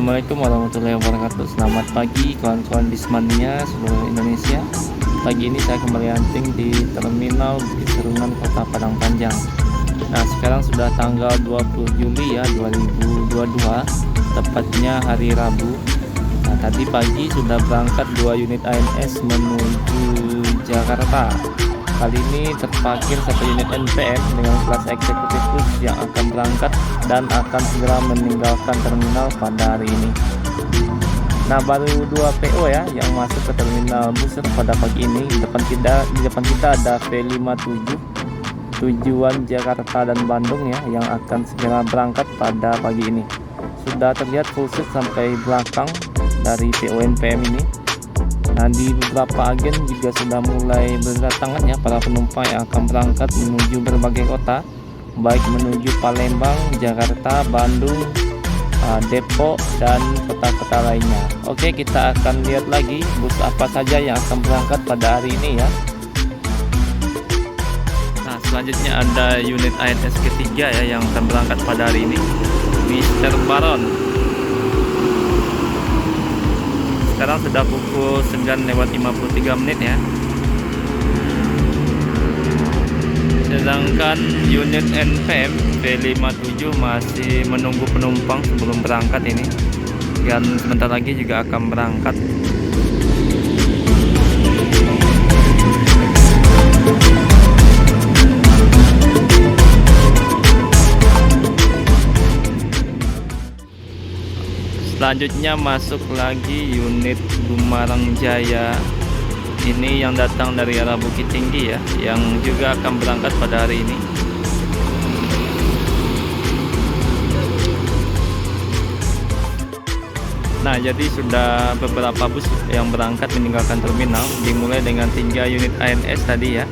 Assalamualaikum warahmatullahi wabarakatuh. Selamat pagi kawan-kawan Bismania seluruh Indonesia. Pagi ini saya kembali hunting di Terminal Bukit Serungan Kota Padang Panjang. Nah, sekarang sudah tanggal 20 Juli ya 2022, tepatnya hari Rabu. Nah, tadi pagi sudah berangkat 2 unit ANS menuju Jakarta. Kali ini terparkir 1 unit NPM dengan kelas eksekutif bus yang akan berangkat dan akan segera meninggalkan terminal pada hari ini. Nah, baru 2 PO ya yang masuk ke terminal bus pada pagi ini. Di depan kita ada V57 tujuan Jakarta dan Bandung ya yang akan segera berangkat pada pagi ini. Sudah terlihat full set sampai belakang dari PO NPM ini. Nah, di beberapa agen juga sudah mulai berdatangan ya para penumpang yang akan berangkat menuju berbagai kota, baik menuju Palembang, Jakarta, Bandung, Depok, dan kota-kota lainnya. Oke, kita akan lihat lagi bus apa saja yang akan berangkat pada hari ini ya. Nah, selanjutnya ada unit ANS ketiga ya yang akan berangkat pada hari ini, Mr. Baron. Sekarang sudah pukul 9:53 ya. Sedangkan unit NPM V57 masih menunggu penumpang sebelum berangkat ini, dan sebentar lagi juga akan berangkat. Selanjutnya masuk lagi unit Gumarang Jaya. Ini yang datang dari arah Bukit Tinggi ya, yang juga akan berangkat pada hari ini. Nah, jadi sudah beberapa bus yang berangkat meninggalkan terminal, dimulai dengan 3 unit ANS tadi ya.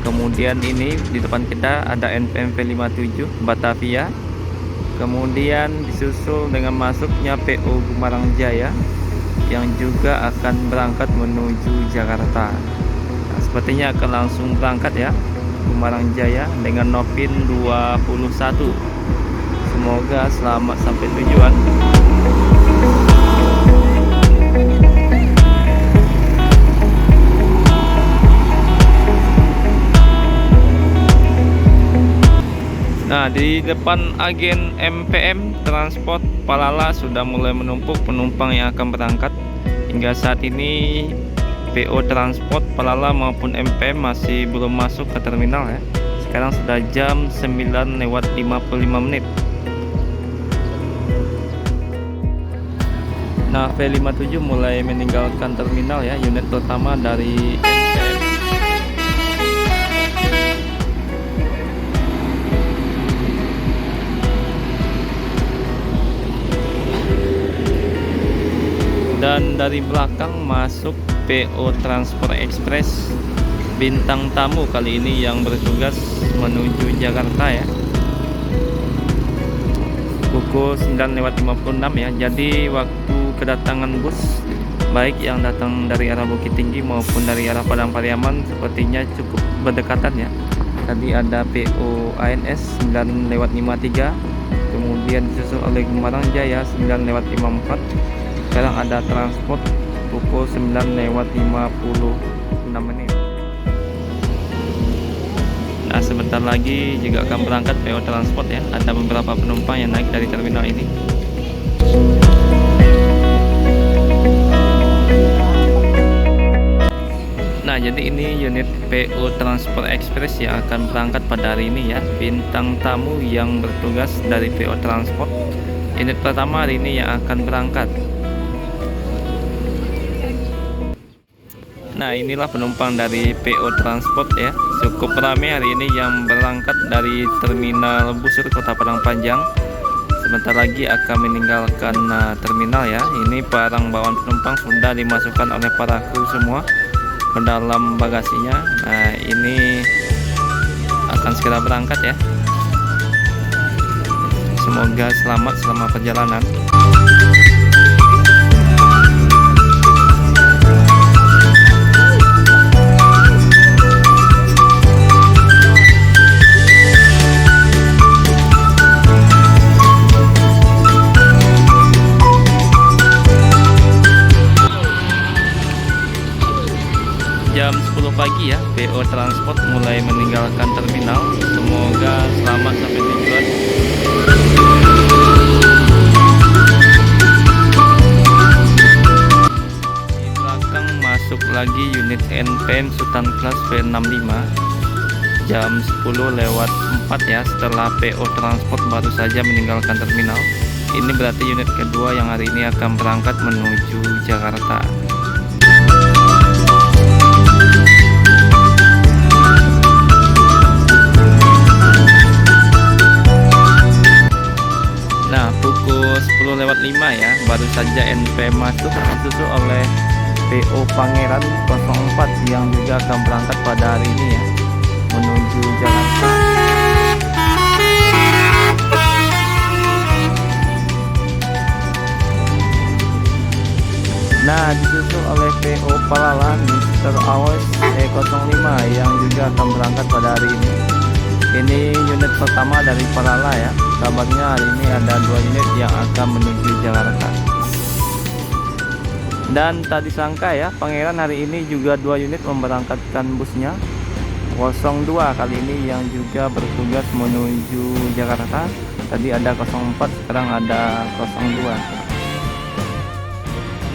Kemudian ini di depan kita ada NPM V57 Batavia. Kemudian disusul dengan masuknya PO Gumarang Jaya yang juga akan berangkat menuju Jakarta. Nah, sepertinya akan langsung berangkat ya Gumarang Jaya dengan Novin 21. Semoga selamat sampai tujuan. Nah, di depan agen MPM Transport Palala sudah mulai menumpuk penumpang yang akan berangkat. Hingga saat ini PO Transport Palala maupun MPM masih belum masuk ke terminal ya. Sekarang sudah jam 9:55. Nah, V57 mulai meninggalkan terminal ya, unit pertama dari MPM. Dan dari belakang masuk PO Transport Express bintang tamu kali ini yang bertugas menuju Jakarta ya. Pukul 9:56 ya. Jadi waktu kedatangan bus baik yang datang dari arah Bukit Tinggi maupun dari arah Padang Pariaman sepertinya cukup berdekatan ya. Tadi ada PO ANS 9:53, kemudian disusul oleh Gumarang Jaya 9:54. Sekarang ada transport pukul 9:56. Nah, sebentar lagi juga akan berangkat PO Transport ya. Ada beberapa penumpang yang naik dari terminal ini. Nah, jadi ini unit PO Transport Express yang akan berangkat pada hari ini ya. Bintang tamu yang bertugas dari PO Transport. Unit pertama hari ini yang akan berangkat. Nah, inilah penumpang dari PO Transport ya. Cukup ramai hari ini yang berangkat dari terminal bus Kota Padang Panjang. Sebentar lagi akan meninggalkan terminal ya. Ini barang bawaan penumpang sudah dimasukkan oleh para kru semua ke dalam bagasinya. Nah, ini akan segera berangkat ya. Semoga selamat selama perjalanan. jam 10 pagi ya, PO Transport mulai meninggalkan terminal. Semoga selamat sampai tujuan. Di belakang masuk lagi unit NPM Sultan Class V65 jam 10 lewat 4 ya, setelah PO Transport baru saja meninggalkan terminal. Ini berarti unit kedua yang hari ini akan berangkat menuju Jakarta. Nah, pukul 10 lewat 5 ya, baru saja NP masuk, disusul oleh PO Pangeran 04 yang juga akan berangkat pada hari ini ya, menuju Jakarta. Nah, disusul oleh PO Palala Mr. Awes E05 yang juga akan berangkat pada hari ini. Ini unit pertama dari Palala ya. Kabarnya hari ini ada 2 unit yang akan menuju Jakarta. Dan tadi sangka ya, Pangeran hari ini juga 2 unit memberangkatkan busnya. 02 kali ini yang juga bertugas menuju Jakarta. Tadi ada 04, sekarang ada 02.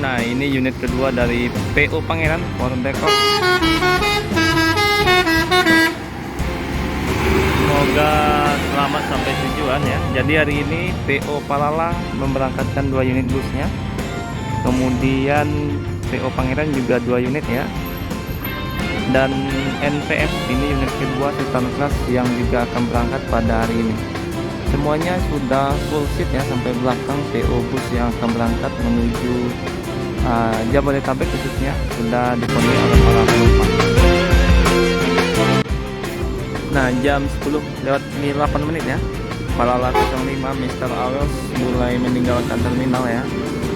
Nah, ini unit kedua dari PO Pangeran for Dekor. Semoga selamat sampai tujuan ya. Jadi hari ini PO Palala memberangkatkan 2 unit busnya. Kemudian PO Pangeran juga 2 unit ya. Dan NPM ini unit kedua Sultan Class yang juga akan berangkat pada hari ini. Semuanya sudah full seat ya, sampai belakang PO bus yang akan berangkat menuju Jabodetabek khususnya sudah dipenuhi oleh para penumpang. Nah, jam 10 lewat 8 menit ya, Palala 05 Mr. Awes mulai meninggalkan terminal ya.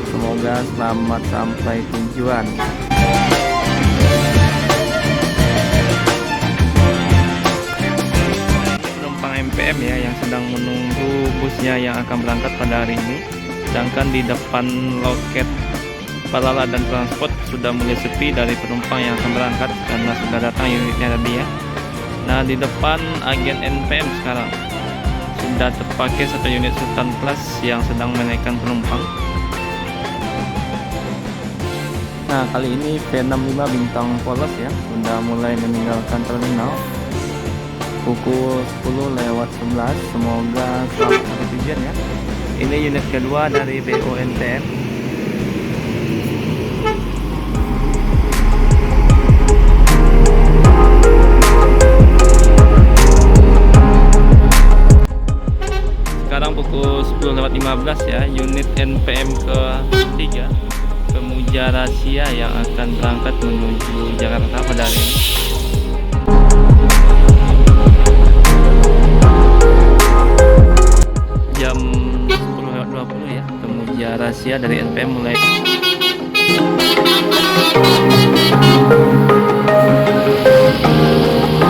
Semoga selamat sampai tujuan. Penumpang MPM ya yang sedang menunggu busnya yang akan berangkat pada hari ini. Sedangkan di depan loket Palala dan Transport sudah mulai sepi dari penumpang yang akan berangkat karena sudah datang unitnya tadi ya. Nah, di depan agen NPM sekarang sudah terpakai 1 unit Sultan Class yang sedang menaikkan penumpang. Nah, kali ini V65 Bintang Polos ya sudah mulai meninggalkan terminal pukul 10 lewat 11. Semoga selamat sampai tujuan ya. Ini unit kedua dari PO NPM. Sekarang pukul 10 lewat 15 ya, unit NPM ke-3 Pemuja Rahasia yang akan berangkat menuju Jakarta pada hari ini. Jam 10 lewat 20 ya, Pemuja Rahasia dari NPM mulai.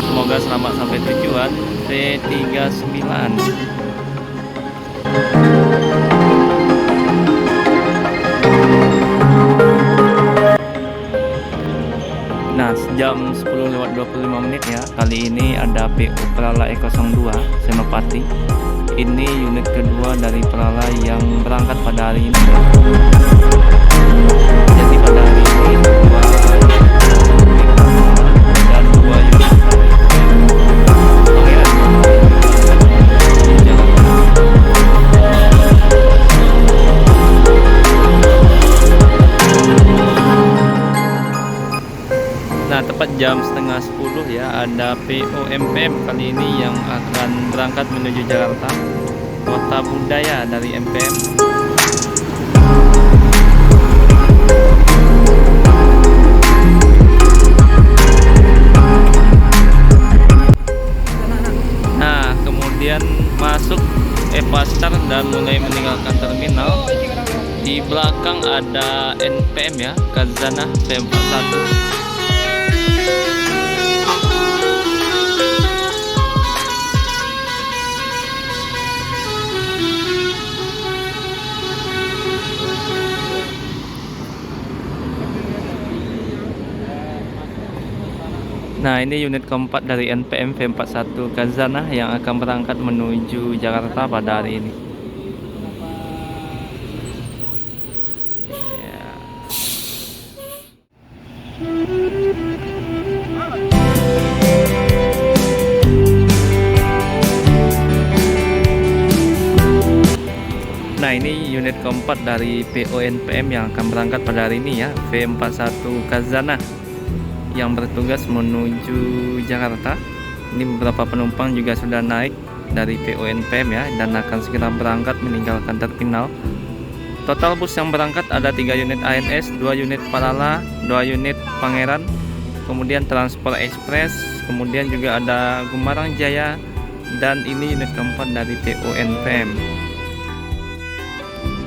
Semoga selamat sampai tujuan. T39. Nah, jam 10 lewat 25 menit ya. Kali ini ada PO Palala E02 Senopati. Ini unit kedua dari Palala yang berangkat pada hari ini. Jadi pada hari ini dan 2 unit Nah, tepat jam setengah 10 ya, ada PO MPM kali ini yang akan berangkat menuju Jakarta. Kota Budaya dari MPM. Nah, kemudian masuk Evastar dan mulai meninggalkan terminal. Di belakang ada NPM ya, Kazana P41. Nah, ini unit keempat dari NPM V41 Khazanah yang akan berangkat menuju Jakarta pada hari ini. Nah, ini unit keempat dari PO NPM yang akan berangkat pada hari ini ya, V41 Khazanah yang bertugas menuju Jakarta. Ini beberapa penumpang juga sudah naik dari PO NPM ya, dan akan segera berangkat meninggalkan terminal. Total bus yang berangkat ada 3 unit ANS, 2 unit Palala, 2 unit Pangeran, kemudian Transport Express, kemudian juga ada Gumarang Jaya, dan ini unit keempat dari PO NPM.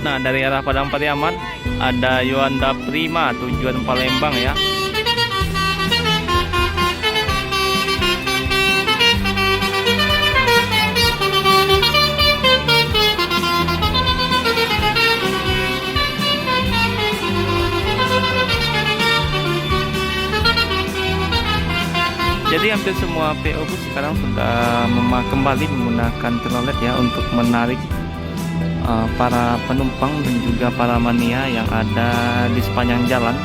Nah, dari arah Padang Pariaman ada Yuanda Prima tujuan Palembang ya. Jadi hampir semua PO bus sekarang sudah kembali menggunakan telolet ya untuk menarik para penumpang dan juga para mania yang ada di sepanjang jalan,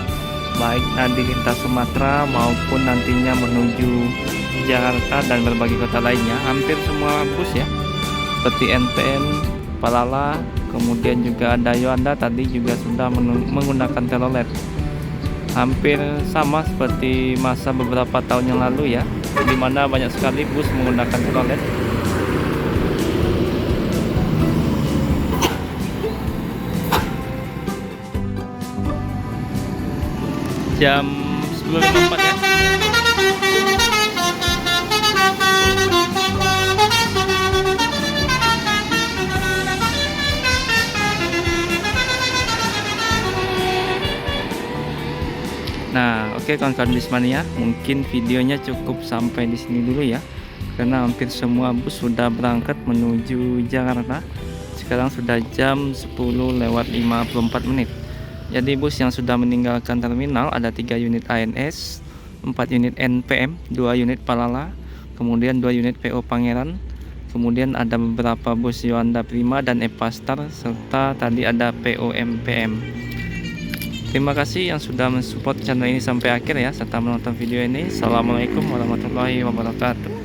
baik di lintas Sumatera maupun nantinya menuju Jakarta dan berbagai kota lainnya. Hampir semua bus ya, seperti NPM, Palala, kemudian juga ada Yuanda tadi juga sudah menggunakan telolet. Hampir sama seperti masa beberapa tahun yang lalu ya, di mana banyak sekali bus menggunakan telolet. Jam 10.54 ya. Nah, oke kawan-kawan Bismania, mungkin videonya cukup sampai di sini dulu ya, karena hampir semua bus sudah berangkat menuju Jakarta. Sekarang sudah jam 10:54. Jadi bus yang sudah meninggalkan terminal ada 3 unit ANS, 4 unit NPM, 2 unit Palala, kemudian 2 unit PO Pangeran, kemudian ada beberapa bus Yuanda Prima dan Epastar, serta tadi ada PO MPM. Terima kasih yang sudah mensupport channel ini sampai akhir ya, serta menonton video ini. Assalamualaikum warahmatullahi wabarakatuh.